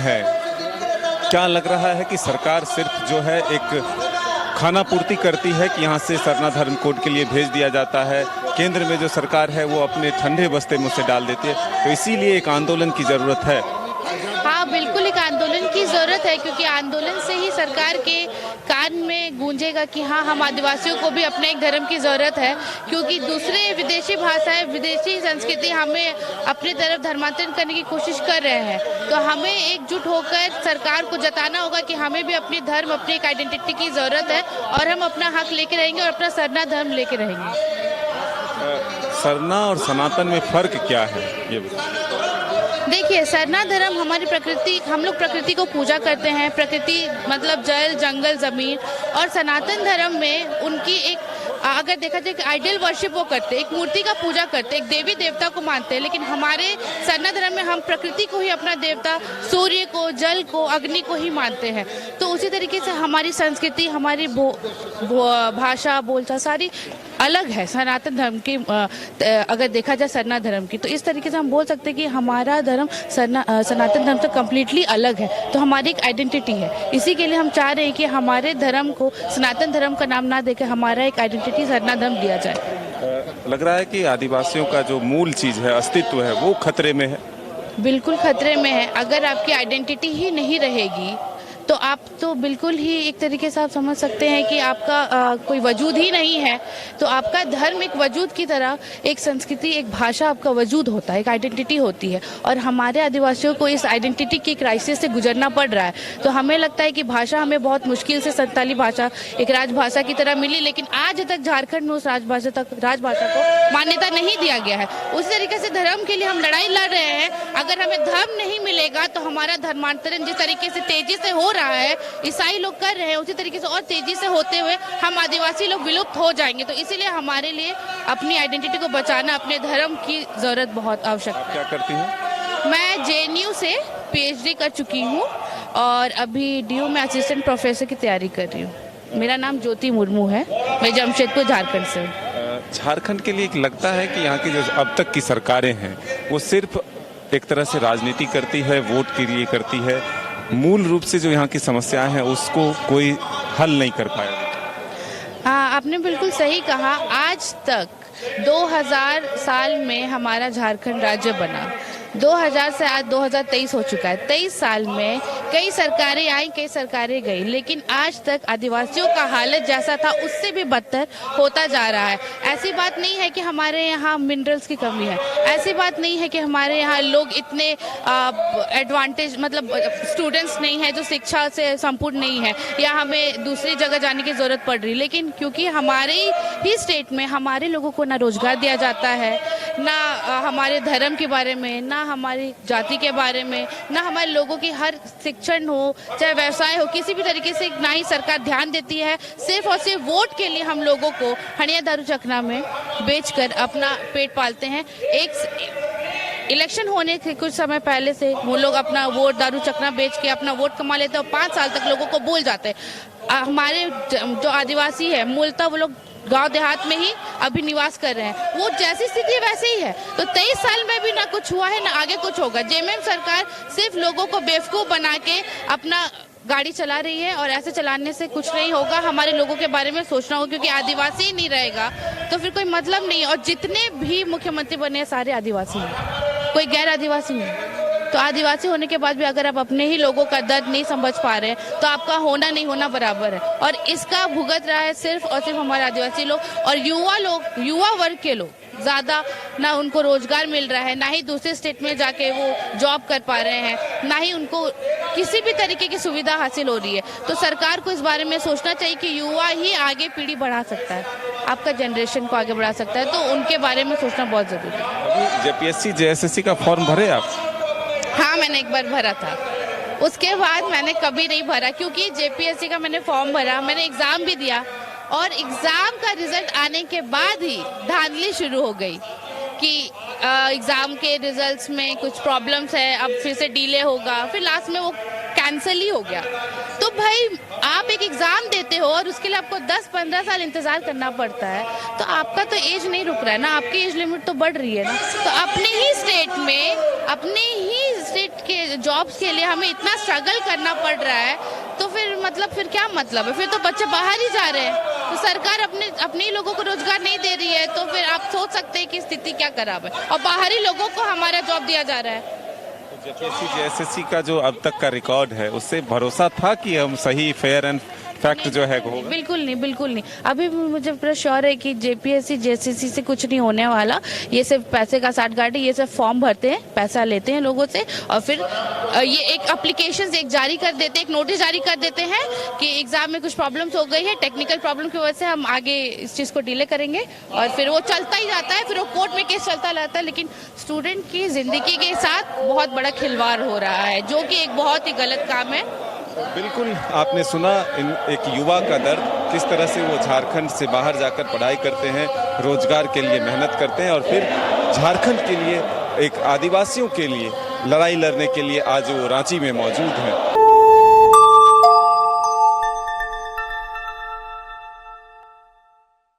है, क्या लग रहा है कि सरकार सिर्फ जो है एक खाना पूर्ति करती है कि यहाँ से सरना धर्म कोड के लिए भेज दिया जाता है, केंद्र में जो सरकार है वो अपने ठंडे बस्ते में उसे डाल देती है, तो इसीलिए एक आंदोलन की ज़रूरत है? हाँ, बिल्कुल एक आंदोलन की ज़रूरत है, क्योंकि आंदोलन से ही सरकार के कान में गूंजेगा कि हाँ, हम आदिवासियों को भी अपने एक धर्म की ज़रूरत है, क्योंकि दूसरे विदेशी भाषाएं, विदेशी संस्कृति हमें अपनी तरफ धर्मांतरण करने की कोशिश कर रहे हैं। तो हमें एकजुट होकर सरकार को जताना होगा कि हमें भी अपनी धर्म, अपनी एक आइडेंटिटी की ज़रूरत है और हम अपना हक लेके रहेंगे और अपना सरना धर्म लेके रहेंगे। सरना और सनातन में फ़र्क क्या है, ये बताइए। देखिए, सरना धर्म हमारी प्रकृति, हम लोग प्रकृति को पूजा करते हैं, प्रकृति मतलब जल, जंगल, ज़मीन, और सनातन धर्म में उनकी एक, अगर देखा जाए, आइडियल वर्शिप वो करते हैं, एक मूर्ति का पूजा करते हैं, एक देवी देवता को मानते हैं। लेकिन हमारे सरना धर्म में हम प्रकृति को ही अपना देवता, सूर्य को, जल को, अग्नि को ही मानते हैं। तो उसी तरीके से हमारी संस्कृति, हमारी भाषा, बोलचाल सारी अलग है सनातन धर्म की, अगर देखा जाए सरना धर्म की। तो इस तरीके से हम बोल सकते हैं कि हमारा धर्म सनातन धर्म से कम्प्लीटली अलग है, तो हमारी एक आइडेंटिटी है। इसी के लिए हम चाह रहे हैं कि हमारे धर्म को सनातन धर्म का नाम ना देकर हमारा एक आइडेंटिटी सरना धर्म दिया जाए। लग रहा है कि आदिवासियों का जो मूल चीज़ है, अस्तित्व है, वो खतरे में है। बिल्कुल खतरे में है। अगर आपकी आइडेंटिटी ही नहीं रहेगी तो आप तो बिल्कुल ही एक तरीके से आप समझ सकते हैं कि आपका कोई वजूद ही नहीं है। तो आपका धर्म एक वजूद की तरह, एक संस्कृति, एक भाषा आपका वजूद होता है, एक आइडेंटिटी होती है। और हमारे आदिवासियों को इस आइडेंटिटी की क्राइसिस से गुजरना पड़ रहा है। तो हमें लगता है कि भाषा हमें बहुत मुश्किल से संताली भाषा एक राजभाषा की तरह मिली, लेकिन आज तक झारखंड में उस राजभाषा को मान्यता नहीं दिया गया है। उसी तरीके से धर्म के लिए हम लड़ाई लड़ रहे हैं। अगर हमें धर्म नहीं मिलेगा तो हमारा धर्मांतरण जिस तरीके से तेजी से हो रहा है, ईसाई लोग कर रहे हैं, उसी तरीके से और तेजी से होते हुए हम आदिवासी लोग विलुप्त हो जाएंगे। तो इसीलिए हमारे लिए अपनी आइडेंटिटी को बचाना, अपने धर्म की जरूरत बहुत आवश्यक है। क्या करती हैं? मैं जेएनयू से पीएचडी कर चुकी हूँ और अभी डीयू में असिस्टेंट प्रोफेसर की तैयारी कर रही हूँ। मेरा नाम ज्योति मुर्मू है, मैं जमशेदपुर झारखंड से हूँ। झारखंड के लिए लगता है कि यहाँ की जो अब तक की सरकारें हैं वो सिर्फ एक तरह से राजनीति करती है, वोट के लिए करती है, मूल रूप से जो यहाँ की समस्याएं हैं उसको कोई हल नहीं कर पाया। हाँ, आपने बिल्कुल सही कहा। आज तक 2000 साल में हमारा झारखंड राज्य बना, 2000 से आज 2023 हो चुका है। 23 साल में कई सरकारें आई, कई सरकारें गई, लेकिन आज तक आदिवासियों का हालत जैसा था उससे भी बदतर होता जा रहा है। ऐसी बात नहीं है कि हमारे यहाँ मिनरल्स की कमी है, ऐसी बात नहीं है कि हमारे यहाँ लोग इतने एडवांटेज, मतलब स्टूडेंट्स नहीं है जो शिक्षा से संपूर्ण नहीं है, या हमें दूसरी जगह जाने की ज़रूरत पड़ रही। लेकिन क्योंकि हमारे ही स्टेट में हमारे लोगों को ना रोजगार दिया जाता है, ना हमारे धर्म के बारे में, ना हमारी जाति के बारे में, ना हमारे लोगों की हर शिक्षण हो चाहे व्यवसाय हो, किसी भी तरीके से ना ही सरकार ध्यान देती है। सिर्फ और सिर्फ वोट के लिए हम लोगों को हणिया दारू चखना में बेचकर अपना पेट पालते हैं। एक इलेक्शन होने के कुछ समय पहले से वो लोग अपना वोट दारू चखना बेच के अपना वोट कमा लेते हैं और 5 साल तक लोगों को भूल जाते हैं। हमारे जो आदिवासी है मूलतः वो लोग गांव देहात में ही अभी निवास कर रहे हैं, वो जैसी स्थिति वैसे ही है। तो 23 साल में भी ना कुछ हुआ है, ना आगे कुछ होगा। जेएमएम सरकार सिर्फ लोगों को बेवकूफ बना के अपना गाड़ी चला रही है और ऐसे चलाने से कुछ नहीं होगा। हमारे लोगों के बारे में सोचना होगा, क्योंकि आदिवासी ही नहीं रहेगा तो फिर कोई मतलब नहीं है। और जितने भी मुख्यमंत्री बने सारे आदिवासी हैं, कोई गैर आदिवासी नहीं। तो आदिवासी होने के बाद भी अगर आप अपने ही लोगों का दर्द नहीं समझ पा रहे हैं तो आपका होना नहीं होना बराबर है। और इसका भुगत रहा है सिर्फ और सिर्फ हमारे आदिवासी लोग और युवा वर्ग के लोग। ज़्यादा ना उनको रोजगार मिल रहा है, ना ही दूसरे स्टेट में जाके वो जॉब कर पा रहे हैं, ना ही उनको किसी भी तरीके की सुविधा हासिल हो रही है। तो सरकार को इस बारे में सोचना चाहिए कि युवा ही आगे पीढ़ी बढ़ा सकता है, आपका जनरेशन को आगे बढ़ा सकता है। तो उनके बारे में सोचना बहुत ज़रूरी है। जेपीएससी जेएसएससी का फॉर्म भरे आप? हाँ, मैंने एक बार भरा था, उसके बाद मैंने कभी नहीं भरा, क्योंकि जेपीएससी का मैंने फॉर्म भरा, मैंने एग्ज़ाम भी दिया और एग्ज़ाम का रिजल्ट आने के बाद ही धांधली शुरू हो गई कि एग्ज़ाम के रिजल्ट्स में कुछ प्रॉब्लम्स है, अब फिर से डिले होगा, फिर लास्ट में वो कैंसिल ही हो गया। तो भाई, आप एक एग्ज़ाम देते हो और उसके लिए आपको 10-15 साल इंतज़ार करना पड़ता है, तो आपका तो एज नहीं रुक रहा है ना, आपकी एज लिमिट तो बढ़ रही है ना। तो अपने ही स्टेट जॉब्स के लिए हमें इतना स्ट्रगल करना पड़ रहा है, तो फिर क्या मतलब है? फिर तो बच्चे बाहर ही जा रहे हैं। तो सरकार अपने ही लोगों को रोजगार नहीं दे रही है, तो फिर आप सोच सकते हैं कि स्थिति क्या खराब है, और बाहरी लोगों को हमारा जॉब दिया जा रहा है। जेपीएससी जेएसएससी का जो अब तक का रिकॉर्ड है, उससे भरोसा था कि हम सही फेयर एंड फैक्ट जो है होगा? बिल्कुल नहीं। अभी भी मुझे पूरा श्योर है कि जेपीएससी जेएसएससी से कुछ नहीं होने वाला। ये सिर्फ पैसे का साठगांठ है। ये सिर्फ फॉर्म भरते हैं, पैसा लेते हैं लोगों से, और फिर ये एक एप्लीकेशन एक जारी कर देते हैं, एक नोटिस जारी कर देते हैं कि एग्जाम में कुछ प्रॉब्लम्स हो गई है, टेक्निकल प्रॉब्लम की वजह से हम आगे इस चीज़ को डिले करेंगे, और फिर वो चलता ही जाता है, फिर वो कोर्ट में केस चलता रहता है। लेकिन स्टूडेंट की ज़िंदगी के साथ बहुत बड़ा खिलवाड़ हो रहा है, जो कि एक बहुत ही गलत काम है। बिल्कुल, आपने सुना एक युवा का दर्द, किस तरह से वो झारखंड से बाहर जाकर पढ़ाई करते हैं, रोजगार के लिए मेहनत करते हैं, और फिर झारखंड के लिए, एक आदिवासियों के लिए लड़ाई लड़ने के लिए आज वो रांची में मौजूद हैं।